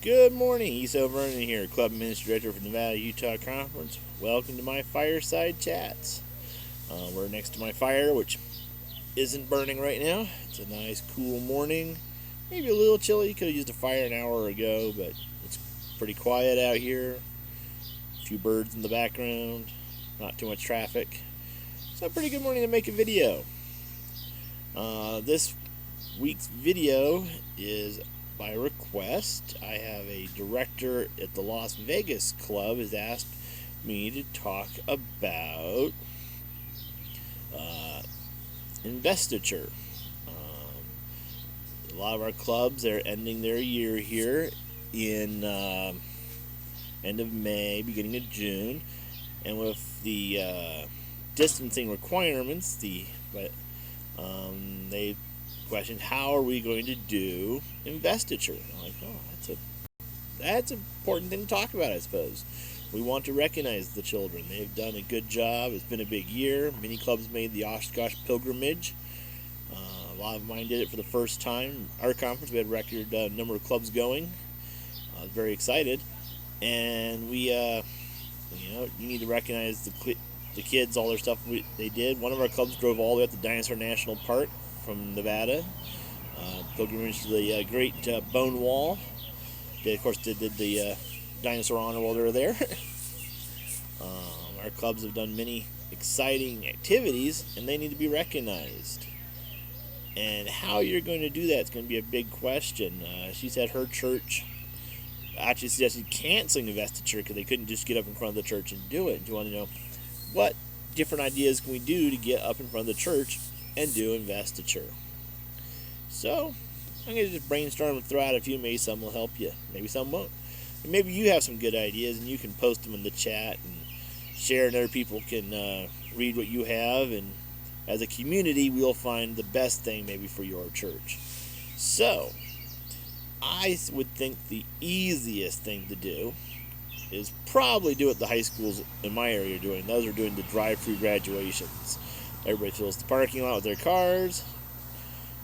Good morning, Eso Vernon here, Club Ministry Director for the Nevada-Utah Conference. Welcome to my fireside chats. We're next to my fire, which isn't burning right now. It's a nice, cool morning. Maybe a little chilly. Could have used a fire an hour ago, but it's pretty quiet out here. A few birds in the background. Not too much traffic. So a pretty good morning to make a video. This week's video is by request. I have a director at the Las Vegas Club has asked me to talk about investiture. A lot of our clubs are ending their year here in end of May, beginning of June, and with the distancing requirements, they questioned how are we going to do investiture. I'm like, oh, that's an important thing to talk about, I suppose. We want to recognize the children. They've done a good job. It's been a big year. Many clubs made the Oshkosh pilgrimage. A lot of mine did it for the first time. Our conference, we had a record number of clubs going. I was very excited. And we, you need to recognize the kids, all their stuff they did. One of our clubs drove all the way up to Dinosaur National Park from Nevada. Pilgrimage to the Great Bone Wall. They, of course, did the dinosaur honor while they were there. Our clubs have done many exciting activities, and they need to be recognized. And how you're going to do that is going to be a big question. She said her church actually suggested canceling investiture because they couldn't just get up in front of the church and do it. Do you want to know what different ideas can we do to get up in front of the church and do investiture? So I'm going to just brainstorm and throw out a few. Maybe some will help you, maybe some won't. And maybe you have some good ideas and you can post them in the chat and share, and other people can read what you have, and as a community we'll find the best thing maybe for your church. So I would think the easiest thing to do is probably do what the high schools in my area are doing. Those are doing the drive-through graduations. Everybody fills the parking lot with their cars.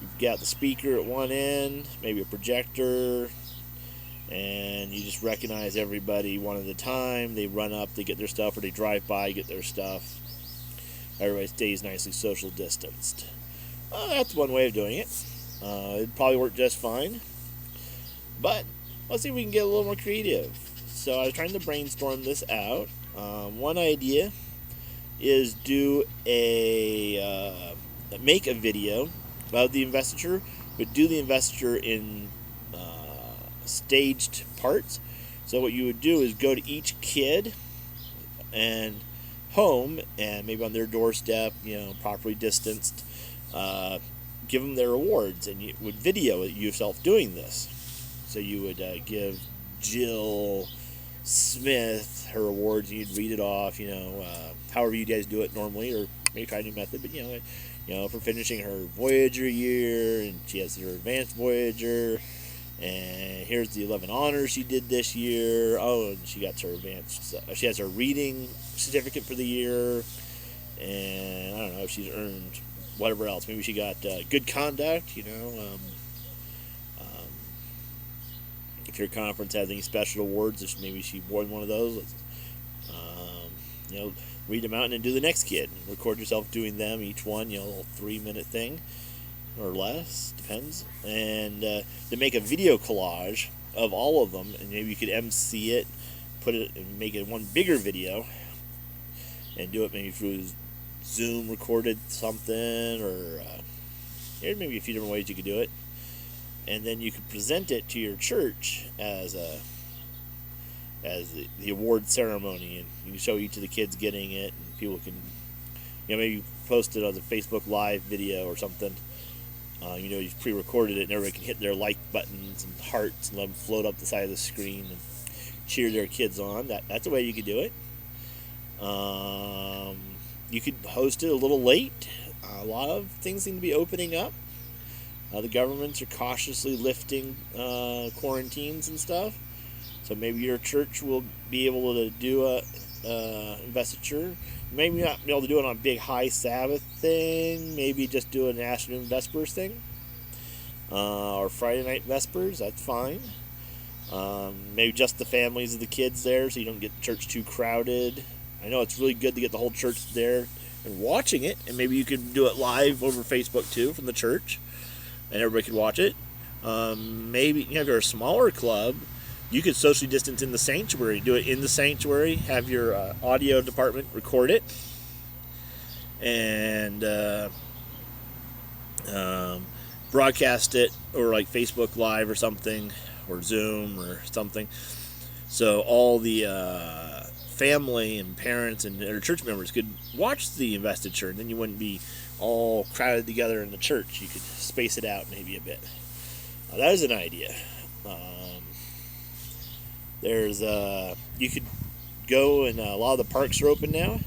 You've got the speaker at one end, maybe a projector, and you just recognize everybody one at a time. They run up, they get their stuff, or they drive by, get their stuff. Everybody stays nicely social distanced. That's one way of doing it. It'd probably work just fine. But let's see if we can get a little more creative. So I was trying to brainstorm this out. One idea is make a video of the investiture, but do the investiture in staged parts. So what you would do is go to each kid and home, and maybe on their doorstep, properly distanced, give them their awards, and you would video yourself doing this. So you would give Jill Smith her awards, and you'd read it off, however you guys do it normally, or maybe try a new method, but for finishing her Voyager year, and she has her advanced Voyager, and here's the 11 honors she did this year. Oh, and she got her advanced, she has her reading certificate for the year, and I don't know if she's earned whatever else. Maybe she got good conduct, if your conference has any special awards, maybe she won one of those. Read them out and then do the next kid. Record yourself doing them, each one, a little 3-minute thing or less, depends. And to make a video collage of all of them, and maybe you could MC it, put it and make it one bigger video, and do it maybe through Zoom recorded something, or there's maybe a few different ways you could do it. And then you could present it to your church as the award ceremony, and you can show each of the kids getting it, and people can, maybe post it on the Facebook Live video or something. You've pre-recorded it, and everybody can hit their like buttons and hearts and let them float up the side of the screen and cheer their kids on. That's a way you could do it. You could host it a little late. A lot of things seem to be opening up. The governments are cautiously lifting quarantines and stuff. So maybe your church will be able to do a investiture. Maybe not be able to do it on a big high Sabbath thing. Maybe just do an afternoon Vespers thing. Or Friday night Vespers. That's fine. Maybe just the families of the kids there, so you don't get the church too crowded. I know it's really good to get the whole church there and watching it, and maybe you could do it live over Facebook too from the church, and everybody could watch it. Maybe if you're a smaller club, you could socially distance in the sanctuary. Do it in the sanctuary. Have your audio department record it, and broadcast it, or like Facebook Live or something, or Zoom or something. So all the family and parents and their church members could watch the investiture, and then you wouldn't be all crowded together in the church. You could space it out maybe a bit. That is an idea. You could go, and a lot of the parks are open now.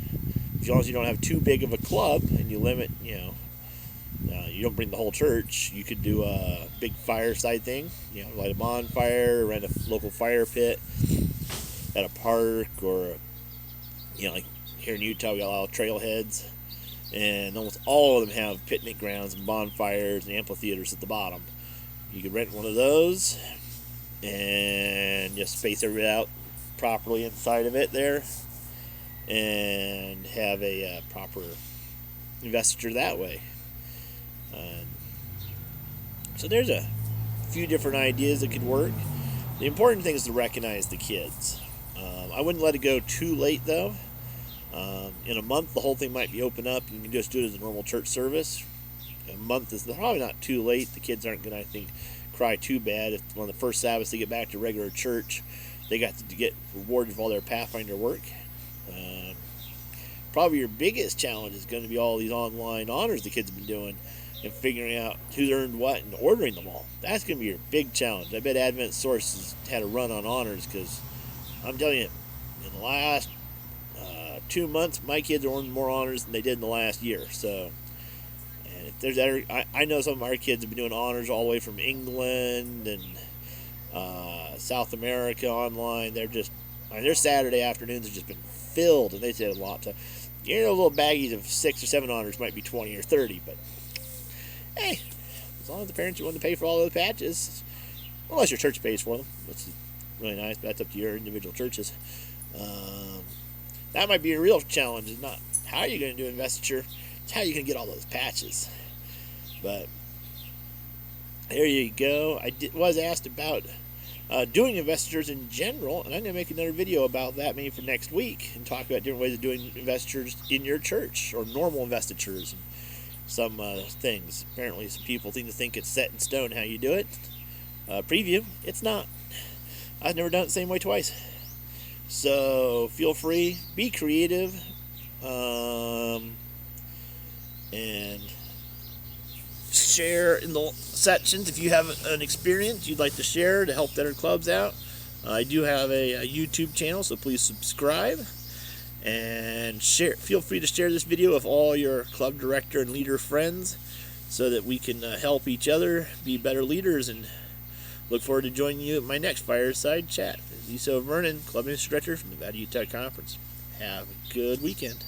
As long as you don't have too big of a club and you limit, you don't bring the whole church, you could do a big fireside thing, light a bonfire, rent a local fire pit at a park, or, like here in Utah, we got a lot of trailheads, and almost all of them have picnic grounds and bonfires and amphitheaters at the bottom. You could rent one of those and just space everything out properly inside of it there, and have a proper investiture that way. So there's a few different ideas that could work. The important thing is to recognize the kids. I wouldn't let it go too late though. In a month, the whole thing might be open up. You can just do it as a normal church service. A month is probably not too late. The kids aren't going to, I think, cry too bad. If on the first Sabbath they get back to regular church, they got to get rewarded for all their Pathfinder work. Probably your biggest challenge is going to be all these online honors the kids have been doing, and figuring out who's earned what and ordering them all. That's going to be your big challenge. I bet Advent Source has had a run on honors, because I'm telling you, in the last 2 months, my kids are earning more honors than they did in the last year. So, and if there's ever, I know some of our kids have been doing honors all the way from England and South America online. Their Saturday afternoons have just been filled, and they said a lot. So, little baggies of 6 or 7 honors might be 20 or 30, but hey, as long as the parents are willing to pay for all those patches, unless your church pays for them, which is really nice, but that's up to your individual churches. That might be a real challenge. It's not how you're going to do investiture, it's how you're going to get all those patches. But there you go. I was asked about doing investitures in general, and I'm going to make another video about that maybe for next week, and talk about different ways of doing investitures in your church, or normal investitures, and some things. Apparently some people seem to think it's set in stone how you do it. Preview, it's not. I've never done it the same way twice. So feel free, be creative, and share in the sections if you have an experience you'd like to share to help other clubs out. I do have a YouTube channel, so please subscribe and share. Feel free to share this video with all your club director and leader friends, so that we can help each other be better leaders. And look forward to joining you at my next fireside chat. This is Vernon, Club Ministry Director from the Nevada Utah Conference. Have a good weekend.